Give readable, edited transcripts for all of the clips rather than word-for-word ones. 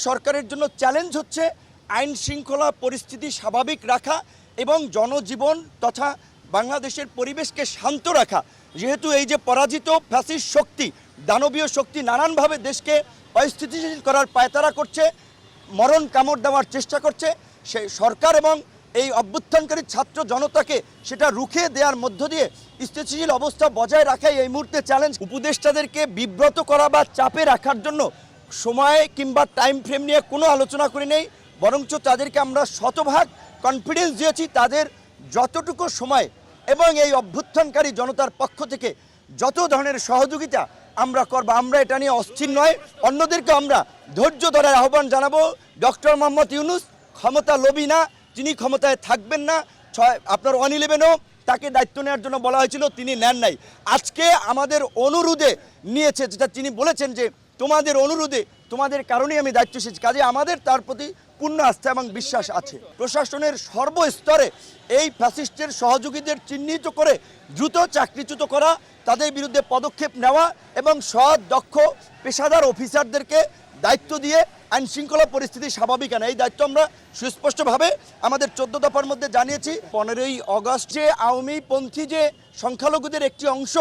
সরকারের জন্য চ্যালেঞ্জ হচ্ছে আইন শৃঙ্খলা পরিস্থিতি স্বাভাবিক রাখা এবং জনজীবন তথা বাংলাদেশের পরিবেশকে শান্ত রাখা। যেহেতু এই যে পরাজিত ফ্যাসিস্ট শক্তি, দানবীয় শক্তি নানানভাবে দেশকে অস্থিতিশীল করার পায়তারা করছে, মরণ কামড় দেওয়ার চেষ্টা করছে, সেই সরকার এবং এই অভ্যুত্থানকারী ছাত্র জনতাকে সেটা রুখে দেওয়ার মধ্য দিয়ে স্থিতিশীল অবস্থা বজায় রাখাই এই মুহূর্তে চ্যালেঞ্জ। উপদেষ্টাদেরকে বিব্রত করা বা চাপে রাখার জন্য সময় কিংবা টাইম ফ্রেম নিয়ে কোনো আলোচনা করি নেই, বরঞ্চ তাদেরকে আমরা শতভাগ কনফিডেন্স দিয়েছি তাদের যতটুকু সময় এবং এই অভ্যুত্থানকারী জনতার পক্ষ থেকে যত ধরনের সহযোগিতা আমরা করব, আমরা এটা নিয়ে অস্থির নয়। অন্যদেরকে আমরা ধৈর্য ধরার আহ্বান জানাবো। ডক্টর মোহাম্মদ ইউনূস ক্ষমতা লোভী না, তিনি ক্ষমতায় থাকবেন না। আপনার 111ও তাকে দায়িত্ব নেওয়ার জন্য বলা হয়েছিল, তিনি নেন নাই। আজকে আমাদের অনুরোধে নিয়েছে, যেটা তিনি বলেছেন যে তোমাদের অনুরোধে, তোমাদের কারণেই আমি দায়িত্ব এসেছি। কাজে আমাদের তার প্রতি পূর্ণ আস্থা এবং বিশ্বাস আছে। প্রশাসনের সর্বস্তরে এই ফ্যাসিস্টের সহযোগীদের চিহ্নিত করে দ্রুত চাকরিচ্যুত করা, তাদের বিরুদ্ধে পদক্ষেপ নেওয়া এবং সৎ দক্ষ পেশাদার অফিসারদেরকে দায়িত্ব দিয়ে আইন শৃঙ্খলা পরিস্থিতি স্বাভাবিক আনা, এই দায়িত্ব আমরা সুস্পষ্টভাবে আমাদের 14 দফার মধ্যে জানিয়েছি। 15ই অগস্টে আওয়ামীপন্থী যে সংখ্যালঘুদের একটি অংশ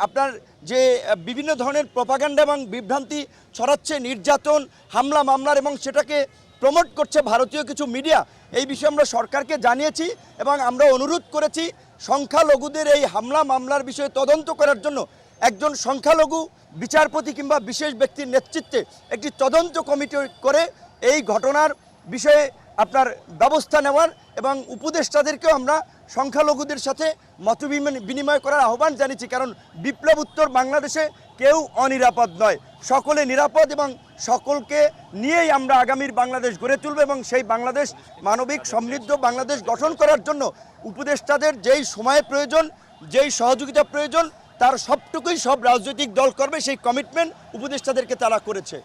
আপনার যে বিভিন্ন ধরনের প্রপাগান্ডা এবং বিভ্রান্তি ছড়াচ্ছে, নির্যাতন, হামলা মামলার, এবং সেটাকে প্রমোট করছে ভারতীয় কিছু মিডিয়া, এই বিষয়ে আমরা সরকারকে জানিয়েছি এবং আমরা অনুরোধ করেছি সংখ্যালঘুদের এই হামলা মামলার বিষয়ে তদন্ত করার জন্য একজন সংখ্যালঘু বিচারপতি কিংবা বিশেষ ব্যক্তির নেতৃত্বে একটি তদন্ত কমিটি করে এই ঘটনার বিষয়ে আপনার ব্যবস্থা নেওয়ার এবং উপদেষ্টাদেরকেও আমরা সংখ্যালঘুদের সাথে মত বিনিময় করার আহ্বান জানিয়েছি। কারণ বিপ্লব উত্তর বাংলাদেশে কেউ অনিরাপদ নয়, সকলে নিরাপদ এবং সকলকে নিয়েই আমরা আগামীর বাংলাদেশ গড়ে তুলব এবং সেই বাংলাদেশ মানবিক সমৃদ্ধ বাংলাদেশ গঠন করার জন্য উপদেষ্টাদের যেই সময় প্রয়োজন, যেই সহযোগিতা প্রয়োজন, তার সবটুকুই সব রাজনৈতিক দল করবে, সেই কমিটমেন্ট উপদেষ্টাদেরকে তারা করেছে।